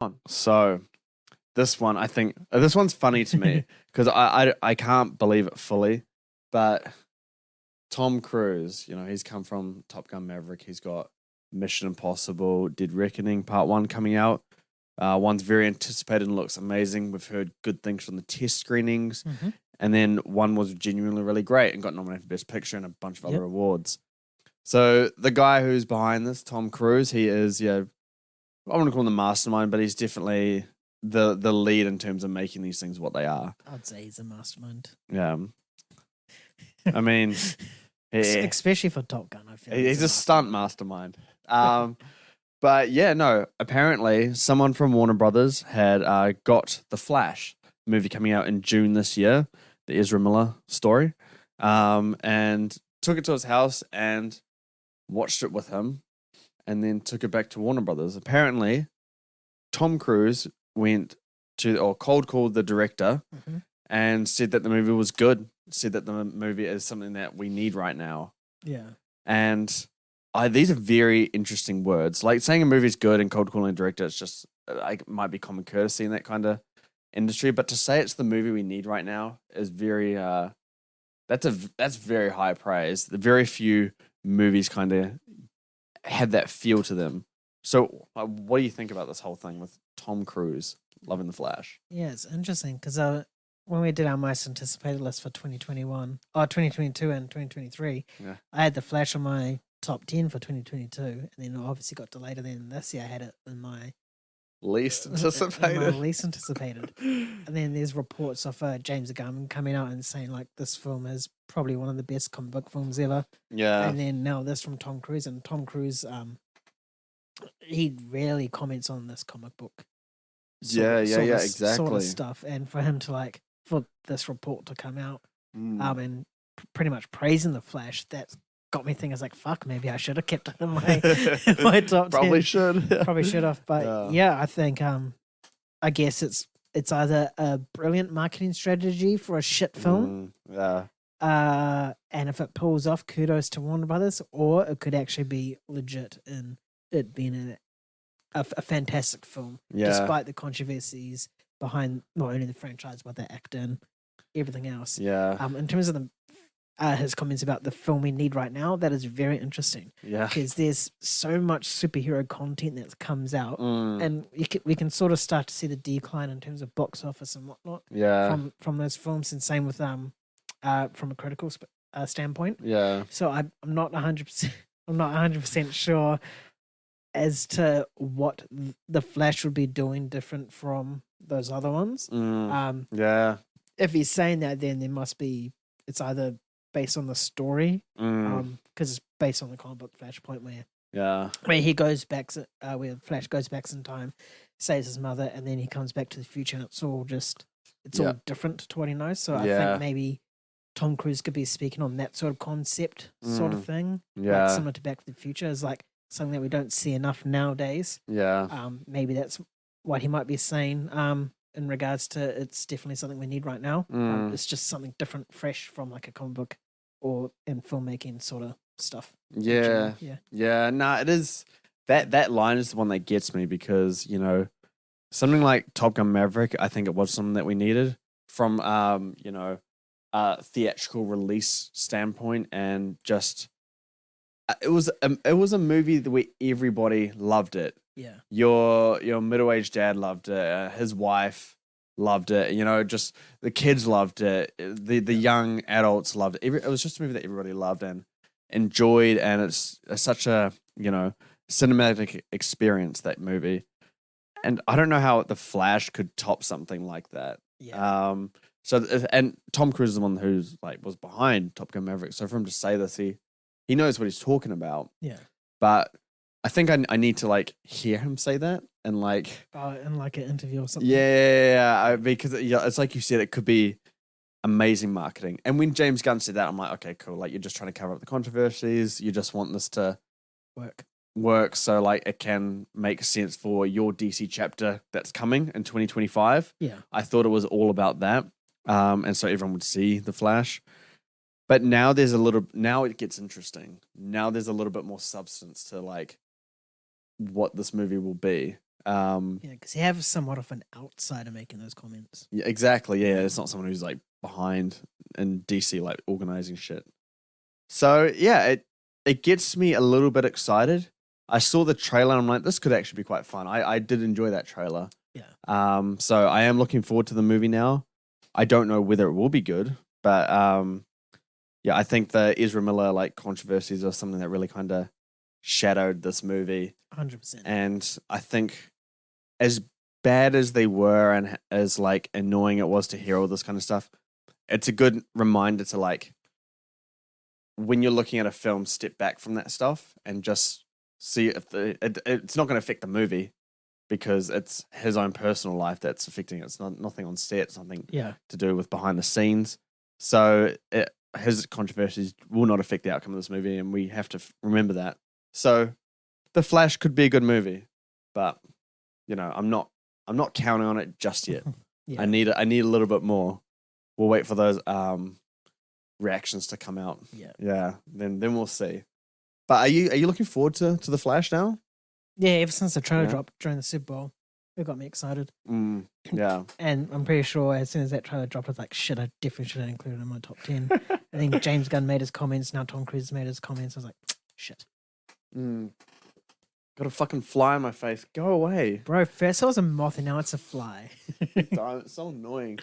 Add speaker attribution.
Speaker 1: on. So this one, I think, this one's funny to me because I can't believe it fully, but Tom Cruise, he's come from Top Gun Maverick. He's got Mission Impossible, Dead Reckoning Part 1 coming out. One's very anticipated and looks amazing. We've heard good things from the test screenings.
Speaker 2: Mm-hmm.
Speaker 1: And then one was genuinely really great and got nominated for Best Picture and a bunch of other awards. So the guy who's behind this, Tom Cruise, he is, I wouldn't call him the mastermind, but he's definitely the lead in terms of making these things what they are.
Speaker 2: I'd say he's a mastermind.
Speaker 1: Yeah. I mean...
Speaker 2: Especially for Top Gun, I feel
Speaker 1: he's a stunt mastermind. But yeah, no, apparently someone from Warner Brothers had got The Flash movie coming out in June this year, the Ezra Miller story, and took it to his house and watched it with him and then took it back to Warner Brothers. Apparently, Tom Cruise cold called the director and said that the movie was good. Said that the movie is something that we need right now.
Speaker 2: Yeah.
Speaker 1: And these are very interesting words. Like saying a movie is good and cold calling a director, it's just might be common courtesy in that kind of industry. But to say it's the movie we need right now is very that's very high praise. The very few movies kind of have that feel to them. So what do you think about this whole thing with Tom Cruise loving The Flash?
Speaker 2: Yeah, it's interesting because when we did our most anticipated list for 2022 and 2023, I had The Flash on my top 10 for 2022, and then it obviously got delayed, and then this year I had it in my
Speaker 1: least anticipated.
Speaker 2: And then there's reports of James Gunn coming out and saying like this film is probably one of the best comic book films ever.
Speaker 1: Yeah.
Speaker 2: And then now this from Tom Cruise, and Tom Cruise, he rarely comments on this comic book.
Speaker 1: Exactly.
Speaker 2: Sort of stuff, and for him to for this report to come out, and pretty much praising The Flash, that got me thinking, fuck, maybe I should have kept it in my top 10.
Speaker 1: Probably should.
Speaker 2: Probably should have. But I think I guess it's either a brilliant marketing strategy for a shit film. And if it pulls off, kudos to Warner Brothers, or it could actually be legit in it being a fantastic film, despite the controversies behind not only the franchise but the actor and everything else. In terms of his comments about the film we need right now, that is very interesting. Because there's so much superhero content that comes out, and we can sort of start to see the decline in terms of box office and whatnot. From those films, and same with from a critical standpoint. So I'm not 100%. I'm not 100% sure as to what The Flash would be doing different from those other ones. If he's saying that, then there must be, it's either based on the story, because it's based on the comic book Flashpoint where he goes back, where Flash goes back in time, saves his mother, and then he comes back to the future, and it's all different to what he knows. So I think maybe Tom Cruise could be speaking on that sort of concept, sort of thing, similar to Back to the Future, is something that we don't see enough nowadays. Maybe that's what he might be saying in regards to it's definitely something we need right now. It's just something different, fresh from a comic book or in filmmaking sort of stuff.
Speaker 1: No, it is that line is the one that gets me because, something like Top Gun Maverick, I think it was something that we needed from, a theatrical release standpoint, and just it was a movie where everybody loved it. Your middle-aged dad loved it. His wife loved it. Just the kids loved it. The young adults loved it. It was just a movie that everybody loved and enjoyed, and it's such a cinematic experience, that movie. And I don't know how The Flash could top something like that. So Tom Cruise is the one who's was behind Top Gun Maverick. So for him to say this, he knows what he's talking about. But I think I need to hear him say that and in
Speaker 2: an interview or something.
Speaker 1: Because it's like you said, it could be amazing marketing. And when James Gunn said that, I'm like, okay, cool. You're just trying to cover up the controversies. You just want this to work so it can make sense for your DC chapter that's coming in 2025. I thought it was all about that. And so everyone would see The Flash. But now now it gets interesting. Now there's a little bit more substance to what this movie will be.
Speaker 2: because you have somewhat of an outsider making those comments.
Speaker 1: Yeah, exactly. Yeah, it's not someone who's like behind in DC, like organizing shit. So yeah, it gets me a little bit excited. I saw the trailer and I'm like, this could actually be quite fun. I did enjoy that trailer.
Speaker 2: Yeah.
Speaker 1: So I am looking forward to the movie now. I don't know whether it will be good, but yeah, I think the Ezra Miller like controversies are something that really kind of shadowed this movie.
Speaker 2: 100%.
Speaker 1: And I think as bad as they were and as like annoying it was to hear all this kind of stuff, it's a good reminder to like, when you're looking at a film, step back from that stuff and just see if it's not going to affect the movie because it's his own personal life that's affecting it. It's nothing on set, something to do with behind the scenes. So his controversies will not affect the outcome of this movie, and we have to remember that. So The Flash could be a good movie, but you know, I'm not counting on it just yet. I need a little bit more. We'll wait for those reactions to come out. Yeah. Then we'll see. But are you looking forward to The Flash now?
Speaker 2: Yeah, ever since the trailer dropped during the Super Bowl, it got me excited.
Speaker 1: Yeah.
Speaker 2: And I'm pretty sure as soon as that trailer dropped, I was like, shit, I definitely should have included it in my top 10. I think James Gunn made his comments. Now Tom Cruise made his comments. I was like, shit.
Speaker 1: Got a fucking fly in my face. Go away.
Speaker 2: Bro, first it was a moth and now it's a fly.
Speaker 1: It's so annoying.